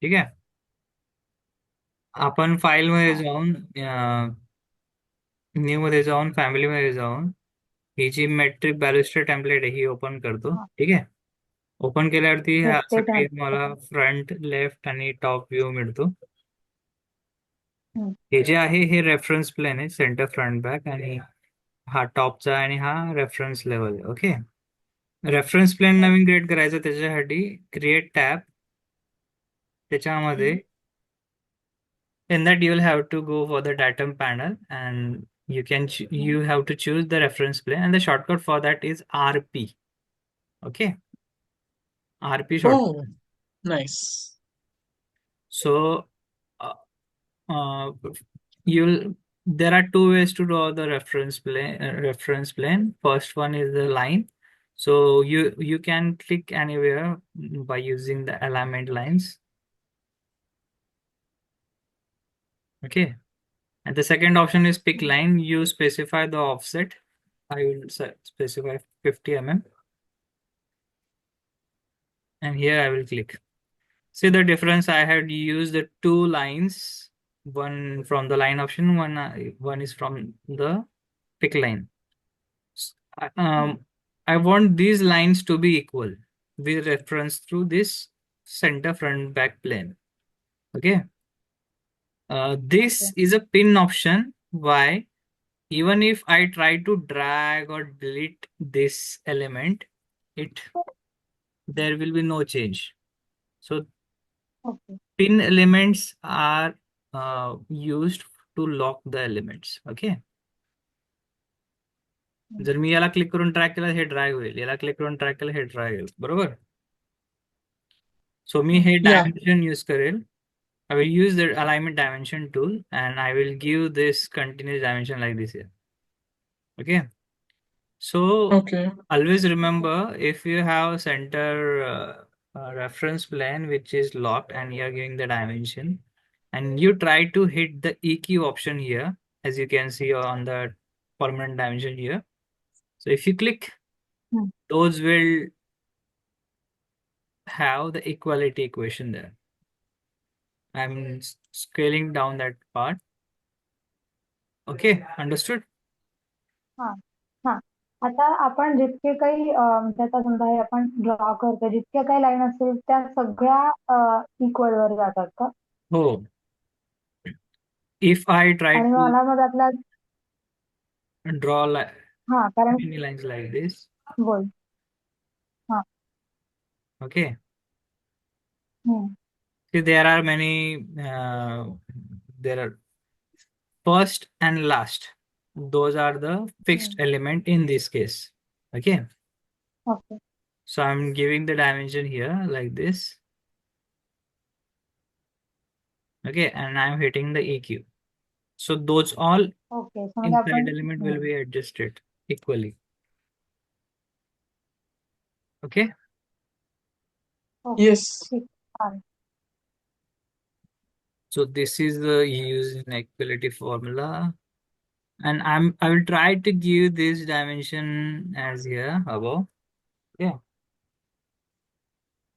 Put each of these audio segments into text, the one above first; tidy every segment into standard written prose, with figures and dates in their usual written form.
ठीक आहे. आपण फाईल मध्ये हा. जाऊन न्यू मध्ये जाऊन फॅमिली मध्ये जाऊन ही जी मेट्रिक बॅलिस्टर टेम्पलेट आहे ही ओपन करतो. हा. ठीक आहे. ओपन केल्यावरती ठीक, असं ते काही झालं. मला फ्रंट, लेफ्ट आणि टॉप व्ह्यू मिळतो. हम्म. हे जे आहे हे रेफरन्स प्लेन आहे, सेंटर फ्रंट बॅक, आणि हा टॉपचा आणि हा रेफरन्स लेवल आहे. ओके. रेफरन्स प्लेन हो. नवीन क्रिएट करायचं त्याच्यासाठी क्रिएट टॅब, त्याच्यामध्ये हम्म. in that you will have to go for the datum panel, and हम्म. you have to choose the reference plane, and the shortcut for that is RP. Okay, RP short. Oh, nice. So uh, uh, you'll there are two ways to draw the reference plane. First one is the line. So you can click anywhere by using the alignment lines. Okay, and the second option is pick हम्म. line. You specify the offset. I will specify 50 mm, and here I will click. See the difference. I had used the two lines, one from the line option, one is from the pick line. S- I- Um, I want these lines to be equal with reference to this center front back plane. Okay. This Okay. is a pin option. Why? Even if I try to drag or delete this element, it there will be no change. So Okay. pin elements are used to lock the elements. Okay. हम्म. जर मी याला click करून track केलं हे drag होईल, याला click करून track केलं हे ड्रॅग होईल, बरोबर. सो मी हे Yeah. डायमेन्शन यूज करेल. I will use the alignment dimension tool and I will give this continuous dimension like this here. Okay. So Okay. always remember, if you have a center reference plane which is locked and you are giving the dimension, and you try to hit the EQ option here, as you can see on the permanent dimension here. So if you click, हम्म. those will have the equality equation there. I'm scaling down that part. Okay, understood? हा. हा. आता आपण जितके काही त्याचा समजा हे आपण ड्रॉ करतो, जितक्या काही लाईन असतील त्या सगळ्या इक्वल वर जातात का? Oh, if I try आणि to मला मग त्यातला draw हा, कारण many lines like this, बोल. हा. okay. हम्म. See, there are many, there are first and last. Those are the fixed हम्म. element in this case. Okay. Okay. So I'm giving the dimension here like this. Okay. And I'm hitting the EQ. So those all okay, समजा inside आपण element will be adjusted equally. Okay. Okay. Yes. ठीक. चालेल. So this is the use inequality formula. And I will try to give this dimension as here above. Okay.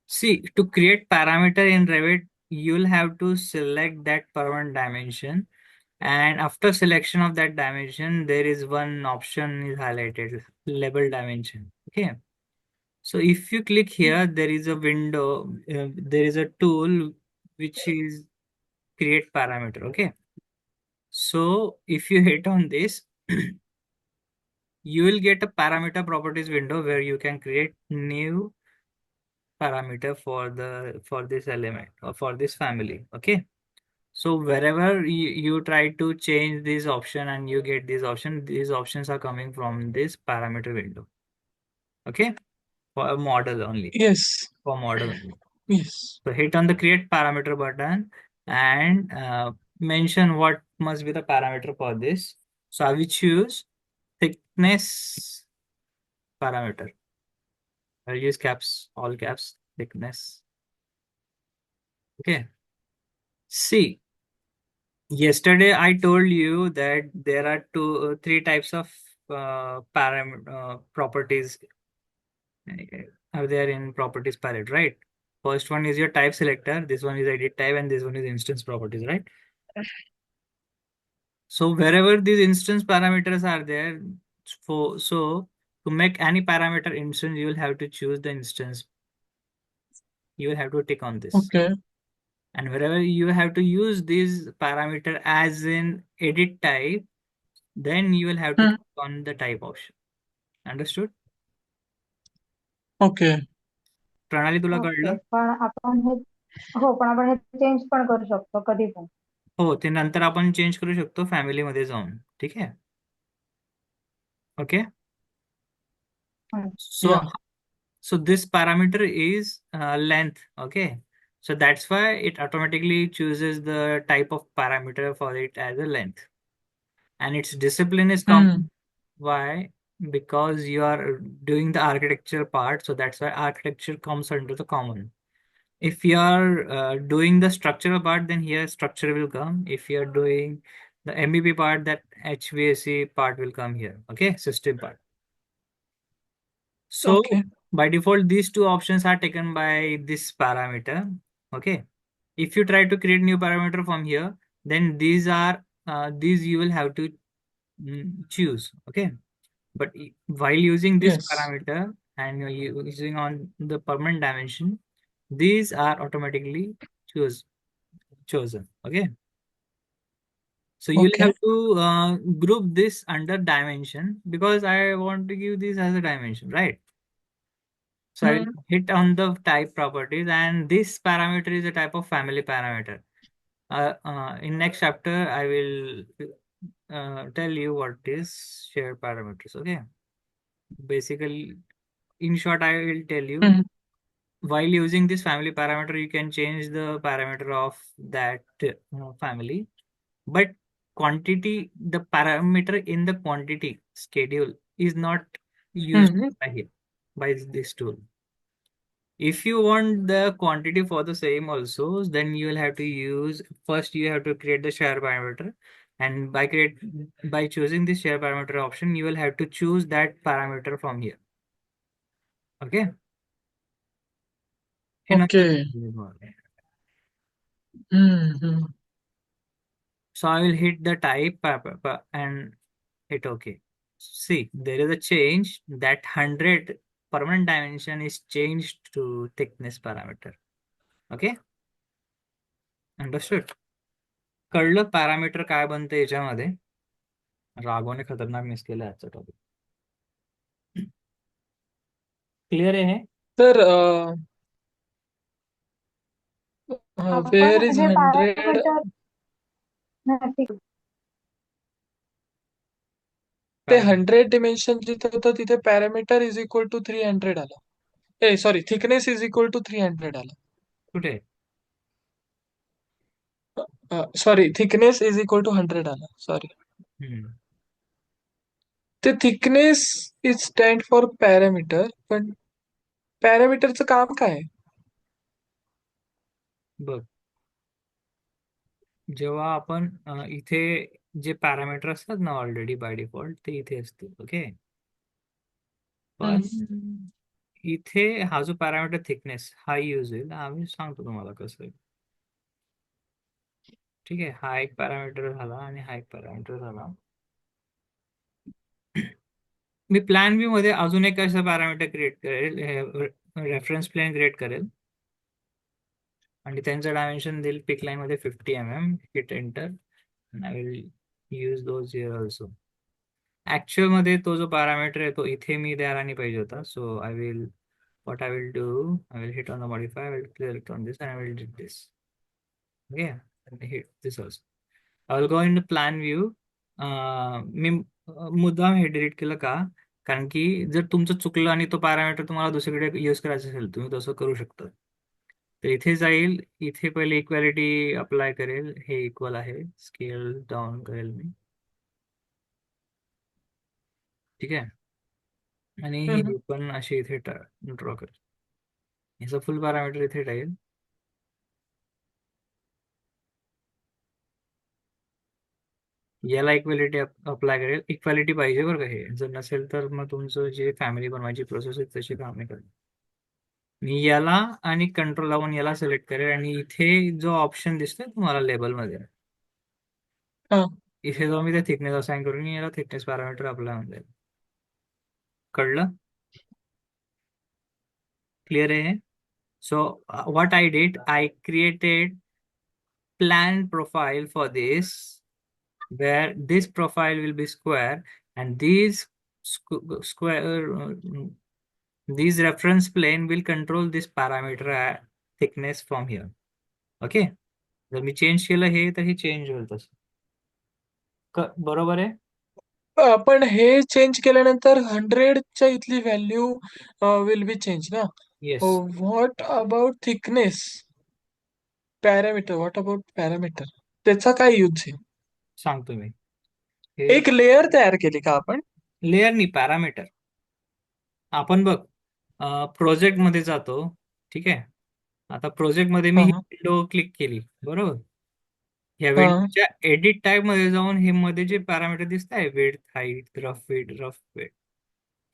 See, to create parameter in Revit, you'll have to select that permanent dimension. And after selection of that dimension, there is one option is highlighted, label dimension. Okay. So if you click here, there is a window, there is a tool which is create parameter. Okay. So if you hit on this, you will get a parameter properties window where you can create new parameter for this element or for this family. Okay. So wherever you try to change this option and you get this option, these options are coming from this parameter window. Okay. For a model only. Yes. For model only. Yes. So hit on the create parameter button and mention what must be the parameter for this. So I will choose thickness parameter. I'll use caps, all caps, thickness. Okay. See, yesterday I told you that there are three types of properties are there in properties palette, right? First one is your type selector, this one is edit type, and this one is instance properties, right? So wherever these instance parameters are there, so to make any parameter instance, you will have to choose the instance. You will have to tick on this. Okay. And wherever you have to use this parameter as in edit type, then you will have to Hmm. click on the type option. Understood? Okay. प्रणाली तुला okay कळलं? पण आपण हे हो पण आपण हे चेंज पण करू शकतो कधी पण. हो, ते नंतर आपण चेंज करू शकतो फॅमिलीमध्ये जाऊन. ठीक आहे? ओके. हम्म. So Yeah. so this parameter is length. Okay. So that's why it automatically chooses the type of parameter for it as a length. And its discipline is common. Hmm. Why? Because you are doing the architecture part. So that's why architecture comes under the common. If you are doing the structural part, then here structure will come. If you are doing the MVP part, that HVAC part will come here. Okay, system part. So Okay. by default, these two options are taken by this parameter. Okay. If you try to create new parameter from here, then these you will have to choose. Okay. But while using this Yes. parameter and you're using on the permanent dimension, these are automatically chosen. Okay. So you'll have Okay. to group this under dimension because I want to give this as a dimension, right? So I will Hmm. hit on the type properties, and this parameter is a type of family parameter. In next chapter, I will tell you what is shared parameters. Okay. Basically, in short, I will tell you Hmm. while using this family parameter, you can change the parameter of that family. But the parameter in the quantity schedule is not used Hmm. by here by this tool. If you want the quantity for the same also, then you will have to use first you have to create the share parameter, and by choosing the share parameter option, you will have to choose that parameter from here. Okay. In a- Okay. Hmm. So I will hit the type and hit OK. See, there is a change that 100 permanent dimension is changed to thickness parameter. Okay. Understood? कळलं parameter काय बनते याच्यामध्ये? राघवने खतरनाक miss केलं आजचा topic. Clear आहे हे? तर आपण where is हे 100? पॅरामीटर ठीक आहे. ते काय 100 डिमेन्शन जिथे होतं तिथे पॅरामीटर इज इक्वल टू 300 आलं. Sorry, thickness is equal to 300 आलं. कुठे? Sorry, thickness is equal to 100 आलं. सॉरी. हम्म. ते thickness is stand for parameter, पण पॅरामीटरचं काम काय आहे? बघ, जेव्हा आपण इथे जे पॅरामीटर असतात ना ऑलरेडी बाय डिफॉल्ट ते इथे असतील. ओके. पण इथे हा जो पॅरामीटर थिकनेस हा यूज होईल. आम्ही सांगतो तुम्हाला कसं आहे. ठीक आहे. हा एक पॅरामीटर झाला आणि हा एक पॅरामीटर झाला. मी प्लॅन व्ह्यू मध्ये अजून एक असं पॅरामीटर क्रिएट करेल, रेफरन्स प्लेन क्रिएट करेल आणि त्यांचं डायमेन्शन देईल पिक लाईन मध्ये 50 mm. Hit enter. I will use those here also. Actual मध्ये तो जो पॅरामीटर आहे तो इथे मी द्यायला नाही पाहिजे होता. So I will what I will do, I will hit on the modify, I will click on this and I will do this. Okay, and hit this also. I will go into plan view. मी मुद्दाम हे delete केलं का? कारण की जर तुमचं चुकलं आणि तो पॅरामीटर तुम्हाला दुसरीकडे यूज करायचा असेल, तुम्ही तसं करू शकता. तर इथे जाईल, इथे पहिले इक्वॅलिटी अप्लाय करेल. हे इक्वल आहे, स्केल डाऊन करेल मी. ठीक आहे. आणि ही पण अशी इथे ड्रॉ करेल. याचा फुल पॅरामीटर इथे टाकेल. याला इक्वॅलिटी अप्लाय करेल. इक्वॅलिटी पाहिजे बरं का हे. जर नसेल तर मग तुमचं जे फॅमिली बनवायची प्रोसेस आहे तशी काम नाही करेल. मी याला आणि कंट्रोल लावून याला सिलेक्ट करेल आणि इथे जो ऑप्शन दिसतोय तुम्हाला लेबलमध्ये, हा. इथे जाऊन मी ते थिकनेस असाइन करून याला थिकनेस पॅरामीटर अप्लाय होऊन जाईल. कळलं? क्लिअर आहे? So what I did, I created plan profile for this, where this profile will be square and these square these reference plane will control this parameter thickness from here. Okay, जर मी change केलं हे तर हे change होईल तसं. बरोबर आहे? आपण हे चेंज केल्यानंतर 100च्या इथली व्हॅल्यू विल बी चेंज ना. Yes. What about thickness parameter, what about parameter, त्याचा काय यूज आहे? सांगतो मी. हे एक लेअर तयार केली का आपण? लेअर नाही, पॅरामीटर. आपण बघ, प्रोजेक्ट मध्ये जातो. ठीक आहे, आता प्रोजेक्ट मध्ये मी हा ही हा विंडो क्लिक केली बरोबर. या हा. विंडोच्या एडिट टाईप मध्ये जाऊन हे मध्ये जे पॅरामीटर दिसत आहे, विड्थ, हाईट, रफ वेट,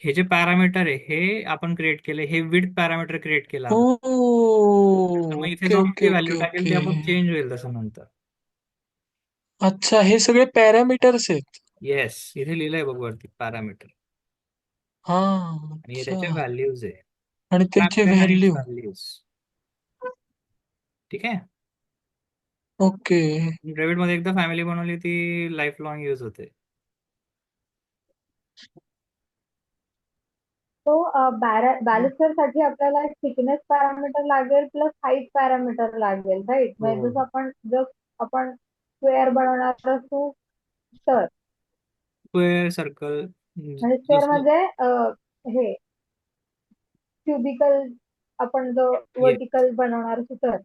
हे जे पॅरामीटर आहे हे आपण क्रिएट केले. हे विड्थ पॅरामीटर क्रिएट केलं ओ, आपण. तर मग इथे ओके जाऊन ओके ती व्हॅल्यू ओके टाकेल, ते ओके. आपोआप चेंज होईल तसं नंतर. अच्छा, हे सगळे पॅरामीटर्स आहेत. येस, इथे लिहिलंय बघ वरती पॅरामीटर, हा. आणि हे अच्छा. त्याच्या व्हॅल्यूज आहे. आणि त्याची पॅरामीटर आणि व्हॅल्यू. व्हॅल्यूज. ठीक आहे. ओके. Revit मध्ये एकदा फॅमिली बनवली ती लाईफ लॉंग यूज होते. तो बॅलिस्टर साठी आपल्याला थिकनेस पॅरामीटर लागेल प्लस हाईट पॅरामीटर लागेल, राईट? म्हणजे हो, जसं आपण स्क्वेअर बनवणार असू तर, स्क्वेअर, सर्कल, म्हणजे स्क्वेअर जसं. म्हणजे हे क्युबिकल, आपण जो येस, वर्टिकल बनवणार असू तर,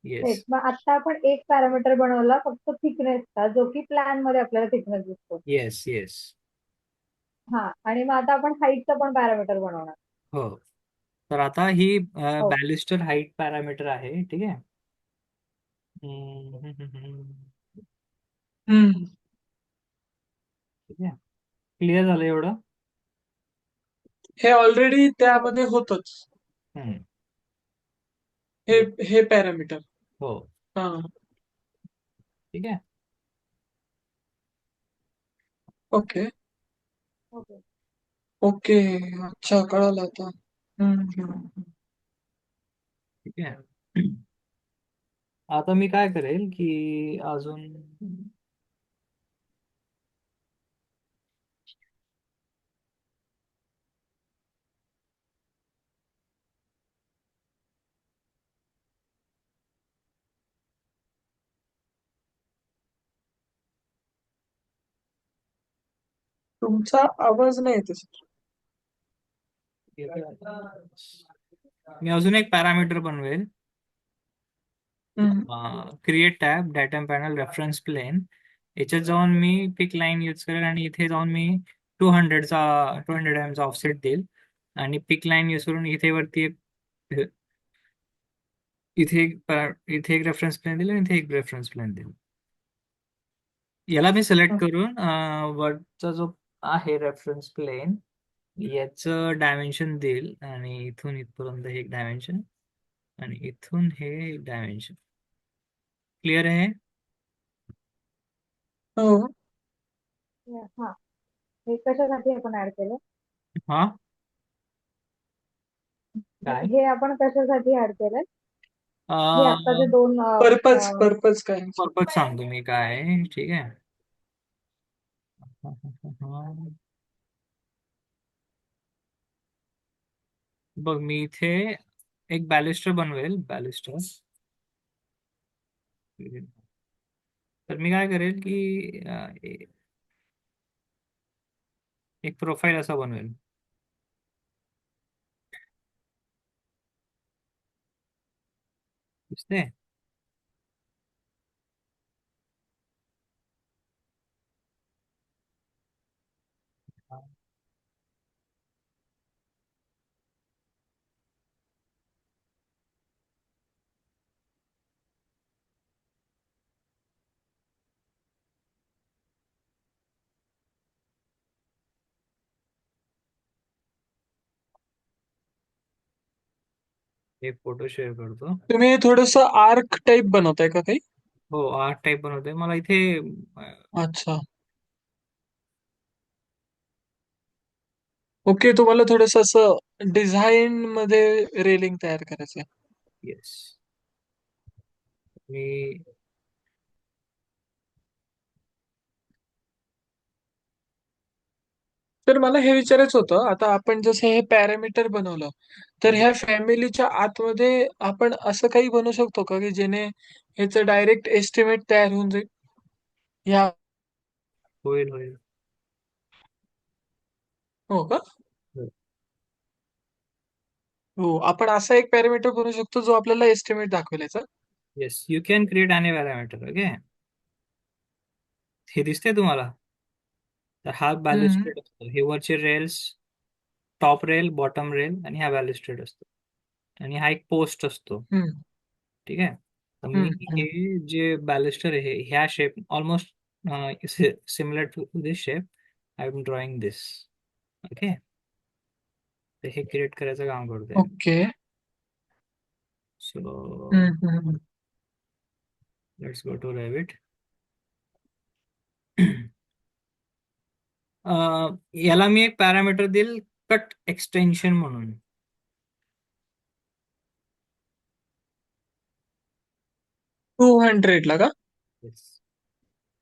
येस, राईट? मग आता आपण एक पॅरामीटर बनवला फक्त थिकनेसचा, जो की प्लॅन मध्ये आपल्याला थिकनेस दिसतो. Yes, yes. हा, आणि मग आता आपण हाईटचा पण पॅरामीटर बनवणार. हो, तर आता ही हो. बॅलिस्टर हाईट पॅरामीटर आहे. ठीक आहे. हम्म. ठीक आहे, क्लिअर झालं एवढं? हे ऑलरेडी हो. त्यामध्ये होतच. हम्म. हे हे पॅरामीटर. हो. हा. ठीक आहे. Okay okay. ओके. अच्छा, कळालं आता. हम्म. ठीक आहे. आता मी काय करेल की अजून तुमचा आवाज नाही येते सर. मी अजून एक पॅरामीटर बनवेल. Hmm. Create tab, data panel, reference plane. याच्यात जाऊन मी पिक लाईन यूज करेल आणि इथे जाऊन मी 200 mm चा ऑफसेट देईल आणि पिक लाईन यूज करून इथे वरती इथे एक रेफरन्स प्लेन देईल आणि इथे एक रेफरन्स प्लेन देईल. याला मी सिलेक्ट करून वरचा जो आहे रेफरन्स प्लेन याचं डायमेन्शन देईल आणि इथून इथपर्यंत हे एक डायमेन्शन आणि इथून हे एक डायमेन्शन. क्लिअर आहे? हो. हा, हे कशासाठी आपण ऍड केलं? हा, काय हे आपण कशासाठी ऍड केलंय? हे आत्ताचे दोन पर्पज काय? पर्पज सांगतो मी काय आहे. ठीक आहे. बघ, मी इथे एक बॅलिस्टर बनवेल. बॅलिस्टर, तर मी काय करेल की एक प्रोफाईल असा बनवेल. दिसते? एक फोटो शेअर करतो. तुम्ही थोडस आर्क टाइप बनवताय का काही? हो, आर्ट टाईप बनवतोय. मला इथे अच्छा. ओके, तुम्हाला थोडस असं डिझाईन मध्ये रेलिंग तयार करायचंय. येस, मी तर मला हे विचारायचं होतं, आता आपण जसं हे पॅरामीटर बनवलं, तर हम्म, ह्या फॅमिलीच्या आतमध्ये आपण असं काही बनवू शकतो का की जेणे ह्याचं डायरेक्ट एस्टिमेट तयार होऊन जाईल? ह्या होईल होईल. हो का? हो, आपण असा एक पॅरामीटर बनवू शकतो जो आपल्याला एस्टिमेट दाखवेल याचा. Yes, you can create any parameter. Okay, हे दिसतंय तुम्हाला? तर हा हम्म. बॅलिस्टेड असतो. हे वरचे rails, top rail, bottom rail, आणि हा बॅलिस्टेड असतो. आणि हा एक पोस्ट असतो. हम्म. ठीक आहे. तर मी हम्म. हम्म. हे जे बॅलिस्टर आहे ह्या shape almost similar to this shape, I am drawing this. Okay, तर हे क्रिएट करायचं काम करतोय. Okay. So hmm. Hmm. Let's go to Revit. याला मी एक पॅरामीटर देईल, कट एक्सटेन्शन म्हणून. 200 ला का? Yes.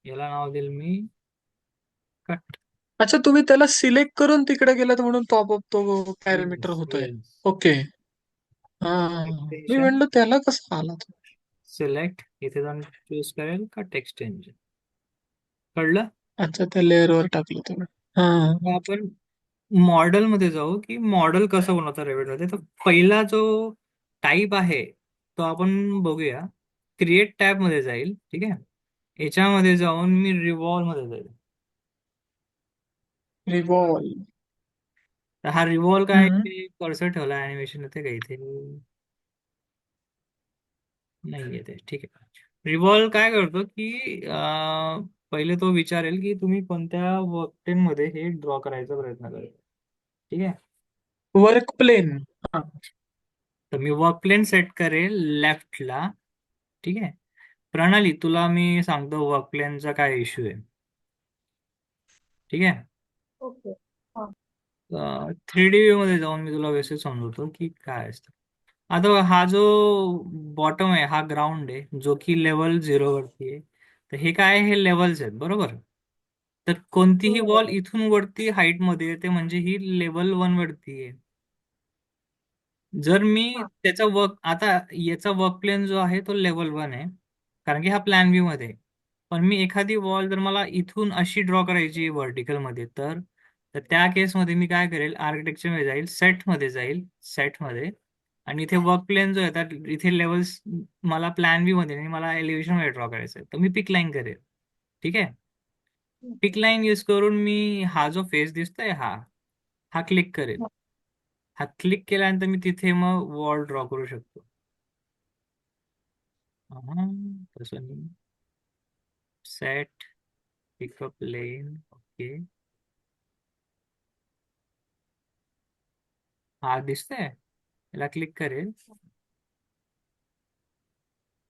याला नाव देईल मी कट. अच्छा, तुम्ही त्याला सिलेक्ट करून तिकडे गेलात म्हणून पॉपअप तो पॅरामीटर येस होतोय. येस. ओके. हा. मी एक्सटेन्शन, म्हणलं त्याला कसं आला तो? सिलेक्ट, इथे जाऊन चूज करेल कट एक्सटेन्शन. कळलं? अच्छा, त्या लेअर वर टाकलं तुम्ही. हा. आता आपण मॉडेल मध्ये जाऊ की मॉडेल कसं बनवतं रेव्हिट मध्ये. तर पहिला जो टाईप आहे तो आपण बघूया. क्रिएट टॅब मध्ये जाईल. ठीक आहे, याच्यामध्ये जाऊन मी रिवॉल्व मध्ये जाईल. रिवॉल्व. तर हा रिवॉल्व काय, हम्म. इथे कर्सर ठेवला ऍनिमेशन इथे काही इथे नाही येते. ठीक आहे. रिव्हॉल्व काय करतो की पहिले तो विचारेल की तुम्ही कोणत्या वर्कटेन मध्ये हे ड्रॉ करायचा प्रयत्न करेल. ठीक आहे. Work plane. हा. तर मी वर्क प्लेन सेट करेल लेफ्टला. ठीक आहे. प्रणाली, तुला मी सांगतो वर्क प्लेनचा काय इश्यू आहे. ठीक आहे. ओके. हा. 3D व्ह्यू मध्ये जाऊन मी तुला व्यवस्थित समजवतो की काय असतं. आता हा जो बॉटम आहे हा ग्राउंड आहे जो की लेवल 0 वरती आहे. तर हे काय आहे? हे लेवल्स आहेत, बरोबर. तर कोणतीही बरोबर वॉल आहे. इथून वरती हाईट मध्ये येते म्हणजे ही लेवल 1 वरती आहे. जर मी हा. त्याचा वर्क, आता याचा वर्क प्लेन जो आहे तो लेवल 1 आहे, कारण की हा प्लॅन व्ह्यू मध्ये आहे. पण मी एखादी वॉल जर मला इथून अशी ड्रॉ करायची व्हर्टिकल मध्ये, तर तर त्या केसमध्ये मी काय करेल, आर्किटेक्चर मध्ये जाईल, सेट मध्ये जाईल, सेट मध्ये, आणि इथे वर्क प्लेन जो आहे तर इथे लेवल्स मला प्लॅन व्ह्यू मध्ये आणि मला एलिव्हेशन मध्ये ड्रॉ करायचं आहे, तर मी पिक लाईन करेल. ठीक आहे. पिक हम्म. लाईन यूज करून मी हा जो फेस दिसतोय हा हा क्लिक करेल. हा. हा क्लिक केल्यानंतर मी तिथे मग वॉल ड्रॉ करू शकतो. हा, तसं नाही. सेट, पिकअप लेन. ओके, हा दिसतंय, याला क्लिक करेल.